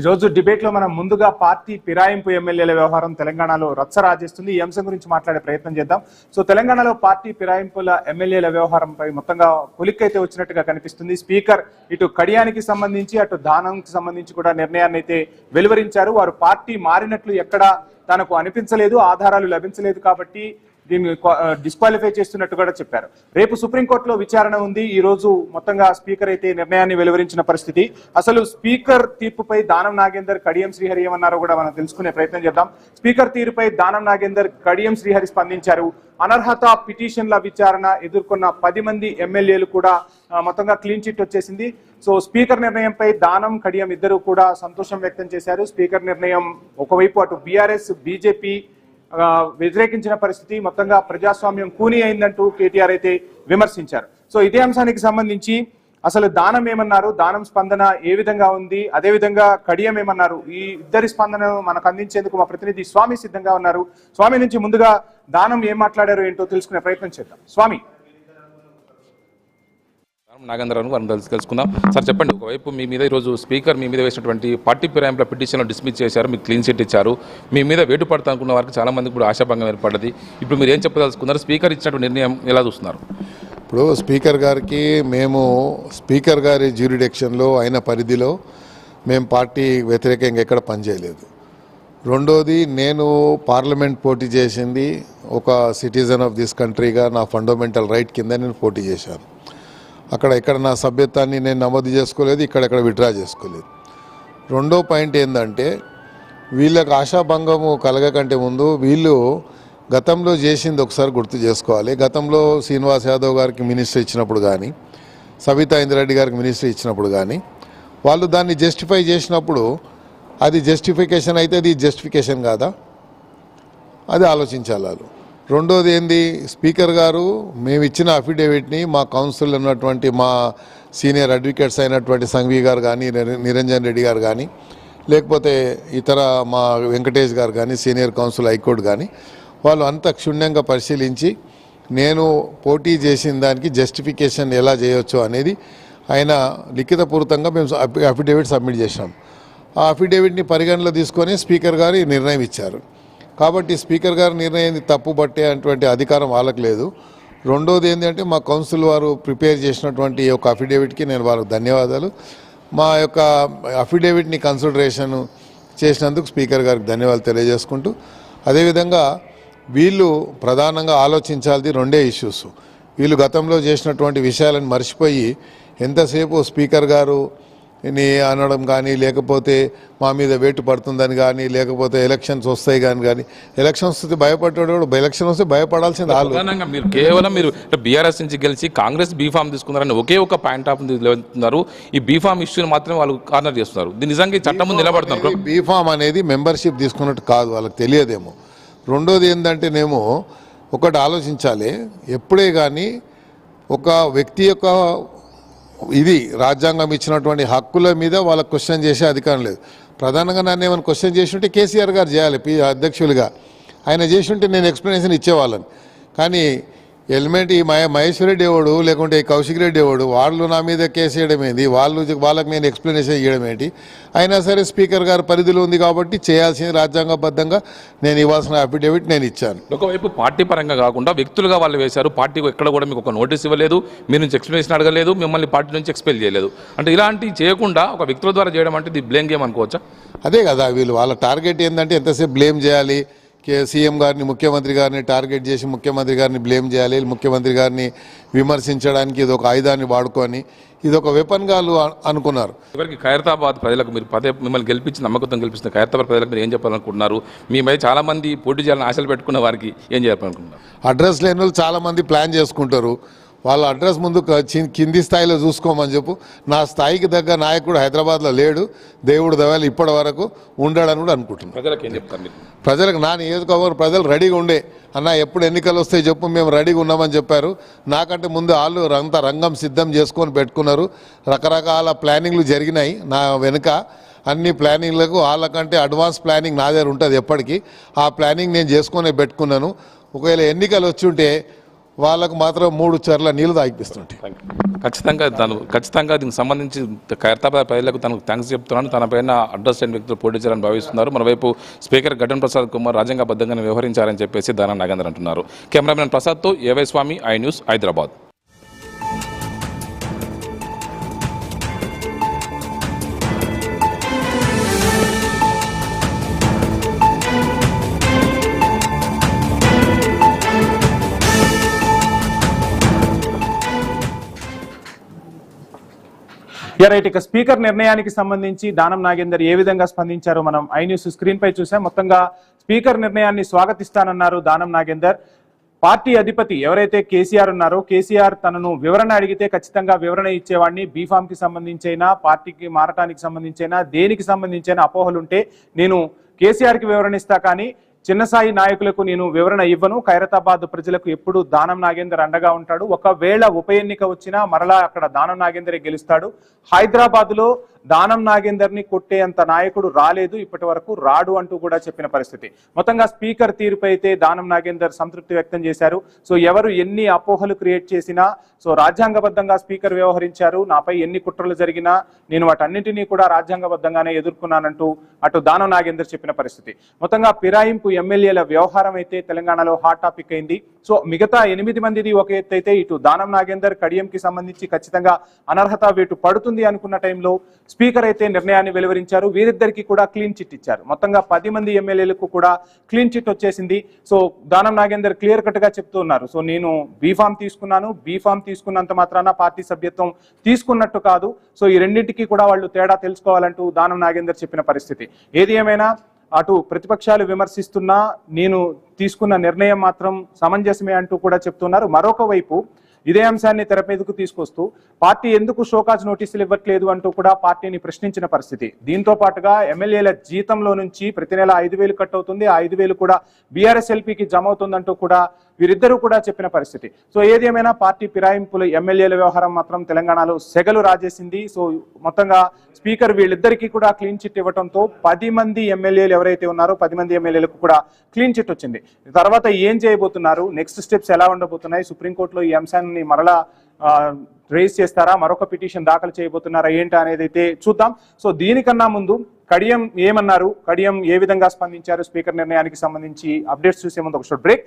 ఈరోజు డిబేట్ లో మనం ముందుగా పార్టీ ఫిరాయింపు ఎమ్మెల్యేల వ్యవహారం తెలంగాణలో రచ్చ రాజేస్తుంది. ఈ అంశం గురించి మాట్లాడే ప్రయత్నం చేద్దాం. సో తెలంగాణలో పార్టీ ఫిరాయింపుల ఎమ్మెల్యేల వ్యవహారంపై మొత్తంగా కొలిక్కైతే వచ్చినట్టుగా కనిపిస్తుంది. స్పీకర్ ఇటు కడియానికి సంబంధించి అటు దానంకి సంబంధించి కూడా నిర్ణయాన్ని అయితే వెలువరించారు. వారు పార్టీ మారినట్లు ఎక్కడా తనకు అనిపించలేదు, ఆధారాలు లభించలేదు కాబట్టి దీన్ని డిస్క్వాలిఫై చేస్తున్నట్టు కూడా చెప్పారు. రేపు సుప్రీంకోర్టులో విచారణ ఉంది. ఈ రోజు మొత్తంగా స్పీకర్ అయితే నిర్ణయాన్ని వెలువరించిన పరిస్థితి. అసలు స్పీకర్ తీర్పుపై దానం నాగేందర్, కడియం శ్రీహరి ఏమన్నారో కూడా మనం తెలుసుకునే ప్రయత్నం చేద్దాం. స్పీకర్ తీరుపై దానం నాగేందర్, కడియం శ్రీహరి స్పందించారు. అనర్హత పిటిషన్ల విచారణ ఎదుర్కొన్న 10 మంది ఎమ్మెల్యేలు కూడా మొత్తంగా క్లీన్ చిట్ వచ్చేసింది. సో స్పీకర్ నిర్ణయంపై దానం, కడియం ఇద్దరు కూడా సంతోషం వ్యక్తం చేశారు. స్పీకర్ నిర్ణయం ఒకవైపు అటు బీఆర్ఎస్, బీజేపీ వ్యతిరేకించిన పరిస్థితి, మొత్తంగా ప్రజాస్వామ్యం కూని అయిందంటూ కేటీఆర్ అయితే విమర్శించారు. సో ఇదే అంశానికి సంబంధించి అసలు దానం ఏమన్నారు, దానం స్పందన ఏ విధంగా ఉంది, అదేవిధంగా కడియం ఏమన్నారు, ఈ ఇద్దరి స్పందనను మనకు అందించేందుకు మా ప్రతినిధి స్వామి సిద్ధంగా ఉన్నారు. స్వామి నుంచి ముందుగా దానం ఏం మాట్లాడారో ఏంటో తెలుసుకునే ప్రయత్నం చేద్దాం. స్వామి. నాగేంద్ర మనం తెలుసుకుందాం. సార్ చెప్పండి, ఒకవైపు మీ మీద ఈరోజు స్పీకర్ మీ మీద వేసినటువంటి పార్టీ ఫిరాయింపుల పిటిషన్లు డిస్మిస్ చేశారు, మీకు క్లీన్ చిట్ ఇచ్చారు. మీ మీద వేటు పడతా అనుకున్న వారికి చాలా మందికి కూడా ఆశాభంగం ఏర్పడ్డది. ఇప్పుడు మీరు ఏం చెప్పదలుచుకున్నారు? స్పీకర్ ఇచ్చినటువంటి నిర్ణయం ఎలా చూస్తున్నారు? ఇప్పుడు స్పీకర్ గారికి మేము స్పీకర్ గారి జ్యూరిడిక్షన్లో అయిన పరిధిలో మేము పార్టీ వ్యతిరేకంగా ఎక్కడ పనిచేయలేదు. రెండోది, నేను పార్లమెంట్ పోటీ చేసింది ఒక సిటిజన్ ఆఫ్ దిస్ కంట్రీగా నా ఫండమెంటల్ రైట్ కింద నేను పోటీ చేశాను. అక్కడ నా సభ్యత్వాన్ని నేను నమోదు చేసుకోలేదు, ఇక్కడెక్కడ విత్డ్రా చేసుకోలేదు. రెండో పాయింట్ ఏంటంటే, వీళ్ళకి ఆశాభంగము కలగకంటే ముందు వీళ్ళు గతంలో చేసింది ఒకసారి గుర్తు చేసుకోవాలి. గతంలో శ్రీనివాస్ యాదవ్ గారికి మినిస్టర్ ఇచ్చినప్పుడు కానీ, సబితా ఇంద్రారెడ్డి గారికి మినిస్టర్ ఇచ్చినప్పుడు కానీ వాళ్ళు దాన్ని జస్టిఫై చేసినప్పుడు అది జస్టిఫికేషన్ అయితే అది జస్టిఫికేషన్ కాదా, అది ఆలోచించాలి వాళ్ళు. రెండోది ఏంది, స్పీకర్ గారు మేము ఇచ్చిన అఫిడేవిట్ని మా కౌన్సిల్ ఉన్నటువంటి మా సీనియర్ అడ్వకేట్స్ అయినటువంటి సంఘవి గారు కానీ, నిరంజన్ రెడ్డి గారు కానీ, లేకపోతే ఇతర మా వెంకటేష్ గారు కానీ, సీనియర్ కౌన్సిల్ హైకోర్టు కానీ, వాళ్ళు అంత క్షుణ్ణంగా పరిశీలించి నేను పోటీ చేసిన దానికి జస్టిఫికేషన్ ఎలా చేయొచ్చు అనేది ఆయన లిఖితపూర్వకంగా మేము అఫిడేవిట్ సబ్మిట్ చేశాం. ఆ అఫిడేవిట్ని పరిగణలో తీసుకొని స్పీకర్ గారు నిర్ణయం ఇచ్చారు. కాబట్టి స్పీకర్ గారి నిర్ణయం తప్పు పట్టే అటువంటి అధికారం వాళ్ళకి లేదు. రెండోది ఏంటంటే, మా కౌన్సిల్ వారు ప్రిపేర్ చేసినటువంటి ఒక అఫిడేవిట్కి నేను వారికి ధన్యవాదాలు. మా యొక్క అఫిడేవిట్ని కన్సిడరేషన్ చేసినందుకు స్పీకర్ గారికి ధన్యవాదాలు తెలియజేసుకుంటూ, అదేవిధంగా వీళ్ళు ప్రధానంగా ఆలోచించాల్ది రెండే ఇష్యూస్. వీళ్ళు గతంలో చేసినటువంటి విషయాలను మర్చిపోయి ఎంతసేపు స్పీకర్ గారు అనడం కానీ, లేకపోతే మా మీద వేటు పడుతుందని కానీ, లేకపోతే ఎలక్షన్స్ వస్తాయి కానీ ఎలక్షన్స్ వస్తే భయపడ్డాడు, ఎలక్షన్ వస్తే భయపడాల్సింది వాళ్ళు. మీరు కేవలం మీరు బీఆర్ఎస్ నుంచి గెలిచి కాంగ్రెస్ బీఫామ్ తీసుకున్నారని ఒకే ఒక పాయింట్ ఆఫ్ నిలబడుతున్నారు. ఈ బీఫామ్ ఇష్యూని మాత్రమే వాళ్ళు కార్నర్ చేస్తున్నారు. దీని నిజంగా చట్టం ముందు నిలబడుతున్నారు. బీఫామ్ అనేది మెంబర్షిప్ తీసుకున్నట్టు కాదు, వాళ్ళకి తెలియదేమో. రెండోది ఏంటంటేనేమో, ఒకటి ఆలోచించాలి, ఎప్పుడే కానీ ఒక వ్యక్తి యొక్క ఇది రాజ్యాంగం ఇచ్చినటువంటి హక్కుల మీద వాళ్ళకు క్వశ్చన్ చేసే అధికారం లేదు. ప్రధానంగా నన్ను ఏమైనా క్వశ్చన్ చేసి ఉంటే కేసీఆర్ గారు చేయాలి అధ్యక్షులుగా. ఆయన చేసి ఉంటే నేను ఎక్స్ప్లెనేషన్ ఇచ్చేవాళ్ళని. కానీ ఎలిమెంట్ ఈ మహేశ్వర్ రెడ్డి ఎవడు, లేకుంటే కౌశిక్ రెడ్డి ఎవడు, వాళ్ళు నా మీద కేసు వేయడం ఏంది, వాళ్ళకి నేను ఎక్స్ప్లెనేషన్ ఇవ్వడం ఏంటి? అయినా సరే స్పీకర్ గారు పరిధిలో ఉంది కాబట్టి చేయాల్సింది రాజ్యాంగబద్ధంగా నేను ఇవ్వాల్సిన అఫిడేవిట్ నేను ఇచ్చాను. ఒకవైపు పార్టీ పరంగా కాకుండా వ్యక్తులుగా వాళ్ళు వేశారు. పార్టీకి ఎక్కడ కూడా మీకు ఒక నోటీస్ ఇవ్వలేదు, మీ నుంచి ఎక్స్ప్లెనేషన్ అడగలేదు, మిమ్మల్ని పార్టీ నుంచి ఎక్స్పెల్ చేయలేదు. అంటే ఇలాంటివి చేయకుండా ఒక వ్యక్తుల ద్వారా చేయడం అంటే ఇది బ్లేమ్ గేమ్ అనుకోవచ్చా? అదే కదా, వీళ్ళు వాళ్ళ టార్గెట్ ఏంటంటే ఎంతసేపు బ్లేమ్ చేయాలి, సీఎం గారిని, ముఖ్యమంత్రి గారిని టార్గెట్ చేసి ముఖ్యమంత్రి గారిని బ్లేమ్ చేయాలి, ముఖ్యమంత్రి గారిని విమర్శించడానికి ఇది ఒక ఆయుధాన్ని వాడుకొని ఇది ఒక వెపన్గా అనుకున్నారు. ఇవరికి ఖైరతాబాద్ ప్రజలకు మీరు మిమ్మల్ని గెలిపించి నమ్మకంతో గెలిపిస్తున్న ఖైరతాబాద్ ప్రజలకు మీరు ఏం చెప్పాలనుకుంటున్నారు? మీ మీద చాలా మంది పోటీ చేయాలని ఆశలు పెట్టుకున్న వారికి ఏం చెప్పాలనుకుంటున్నారు? అడ్రస్ లేని వాళ్ళు చాలామంది ప్లాన్ చేసుకుంటారు. వాళ్ళ అడ్రస్ ముందు కింది స్థాయిలో చూసుకోమని చెప్పు. నా స్థాయికి దగ్గర నాయకుడు హైదరాబాద్లో లేడు, దేవుడు దవాలు ఇప్పటి వరకు ఉండడని కూడా అనుకుంటున్నాను. ప్రజలకు ఏం చెప్తారు? ప్రజలకు నా నియోజకవర్గం ప్రజలు రెడీగా ఉండే, అన్న ఎప్పుడు ఎన్నికలు వస్తాయి చెప్పు, మేము రెడీగా ఉన్నామని చెప్పారు. నాకంటే ముందు వాళ్ళు అంతా రంగం సిద్ధం చేసుకొని పెట్టుకున్నారు. రకరకాల ప్లానింగ్లు జరిగినాయి నా వెనుక. అన్ని ప్లానింగ్లకు వాళ్ళకంటే అడ్వాన్స్ ప్లానింగ్ నా దగ్గర ఉంటుంది ఎప్పటికీ. ఆ ప్లానింగ్ నేను చేసుకొని పెట్టుకున్నాను. ఒకవేళ ఎన్నికలు వచ్చి ఉంటే వాళ్ళకు మాత్రం 3 చర్ల నీళ్లు తాగిపిస్తుంటాయి. ఖచ్చితంగా దీనికి సంబంధించి ఖైరతాబాద్ ప్రజలకు తనకు థ్యాంక్స్ చెప్తున్నాను. తన పైన అడ్రస్ లేని వ్యక్తులు పోటీ చేయాలని భావిస్తున్నారు. మరోవైపు స్పీకర్ గడ్డం ప్రసాద్ కుమార్ రాజ్యాంగబద్ధంగా వ్యవహరించారని చెప్పేసి దానం నాగేందర్ అంటున్నారు. కెమెరామెన్ ప్రసాద్తో AY Swamy, I News, Hyderabad. Right, ఇక స్పీకర్ నిర్ణయానికి సంబంధించి దానం నాగేందర్ ఏ విధంగా స్పందించారో మనం ఐ న్యూస్ స్క్రీన్ పై చూసాం. మొత్తంగా స్పీకర్ నిర్ణయాన్ని స్వాగతిస్తానన్నారు దానం నాగేందర్. పార్టీ అధిపతి ఎవరైతే కేసీఆర్ ఉన్నారో, కేసీఆర్ తనను వివరణ అడిగితే ఖచ్చితంగా వివరణ ఇచ్చేవాడిని. బీఫామ్ కి సంబంధించైనా, పార్టీకి మారటానికి సంబంధించైనా, దేనికి సంబంధించైనా అపోహలుంటే నేను కేసీఆర్ కి వివరణ ఇస్తా, కానీ చిన్నసాయి నాయకులకు నేను వివరణ ఇవ్వను. ఖైరతాబాద్ ప్రజలకు ఎప్పుడు దానం నాగేందర్ అండగా ఉంటాడు. ఒకవేళ ఉప ఎన్నిక వచ్చినా మరలా అక్కడ దానం నాగేందరే గెలుస్తాడు. హైదరాబాద్ లో దానం నాగేందర్ ని కొట్టేంత నాయకుడు రాలేదు, ఇప్పటి వరకు రాడు అంటూ కూడా చెప్పిన పరిస్థితి. మొత్తంగా స్పీకర్ తీరుపై అయితే దానం నాగేందర్ సంతృప్తి వ్యక్తం చేశారు. సో ఎవరు ఎన్ని అపోహలు క్రియేట్ చేసినా, సో రాజ్యాంగబద్ధంగా స్పీకర్ వ్యవహరించారు. నాపై ఎన్ని కుట్రలు జరిగినా నేను వాటన్నింటినీ కూడా రాజ్యాంగబద్ధంగానే ఎదుర్కొన్నానంటూ అటు దానం నాగేందర్ చెప్పిన పరిస్థితి. మొత్తంగా ఫిరాయింపు ఎమ్మెల్యేల వ్యవహారం అయితే తెలంగాణలో హాట్ టాపిక్ అయింది. సో మిగతా 8 మందిది ఒక ఎత్తు అయితే, ఇటు దానం నాగేందర్ కడియంకి సంబంధించి ఖచ్చితంగా అనర్హత వేటు పడుతుంది అనుకున్న టైంలో స్పీకర్ అయితే నిర్ణయాన్ని వెలువరించారు. వీరిద్దరికి కూడా క్లీన్ చిట్ ఇచ్చారు. మొత్తంగా 10 మంది ఎమ్మెల్యేలకు కూడా క్లీన్ చిట్ వచ్చేసింది. So Danam Nagender clear cut గా చెప్తున్నారు, సో నేను బీఫామ్ తీసుకున్నాను, బీఫామ్ తీసుకున్నంత మాత్రాన పార్టీ సభ్యత్వం తీసుకున్నట్టు కాదు. సో ఈ రెండింటికి కూడా వాళ్ళు తేడా తెలుసుకోవాలంటూ దానం నాగేందర్ చెప్పిన పరిస్థితి. ఏది ఏమైనా అటు ప్రతిపక్షాలు విమర్శిస్తున్నా నేను తీసుకున్న నిర్ణయం మాత్రం సమంజసమే అంటూ కూడా చెప్తున్నారు. మరొక వైపు ఇదే అంశాన్ని తెర మీదకు తీసుకొస్తూ పార్టీ ఎందుకు షోకాజ్ నోటీసులు ఇవ్వట్లేదు అంటూ కూడా పార్టీని ప్రశ్నించిన పరిస్థితి. దీంతో పాటుగా ఎమ్మెల్యేల జీతంలో నుంచి ప్రతి నెల 5,000 కట్ అవుతుంది, ఆ 5,000 కూడా బీఆర్ఎస్ఎల్పీకి జమ అవుతుందంటూ కూడా వీరిద్దరూ కూడా చెప్పిన పరిస్థితి. సో ఏది ఏమైనా పార్టీ ఫిరాయింపులు ఎమ్మెల్యేల వ్యవహారం మాత్రం తెలంగాణలో సెగలు రాజేసింది. సో మొత్తంగా స్పీకర్ వీళ్ళిద్దరికీ కూడా క్లీన్ చిట్ ఇవ్వడంతో 10 మంది ఎమ్మెల్యేలు ఎవరైతే ఉన్నారో 10 మంది ఎమ్మెల్యేలకు కూడా క్లీన్ చిట్ వచ్చింది. తర్వాత ఏం చేయబోతున్నారు, నెక్స్ట్ స్టెప్స్ ఎలా ఉండబోతున్నాయి, సుప్రీంకోర్టులో ఈ అంశాన్ని మరలా రేస్ చేస్తారా, మరొక పిటిషన్ దాఖలు చేయబోతున్నారా ఏంటి అనేది అయితే చూద్దాం. సో దీనికన్నా ముందు కడియం ఏమన్నారు, కడియం ఏ విధంగా స్పందించారు స్పీకర్ నిర్ణయానికి సంబంధించి అప్డేట్స్ చూసే ముందు ఒక షార్ట్ బ్రేక్.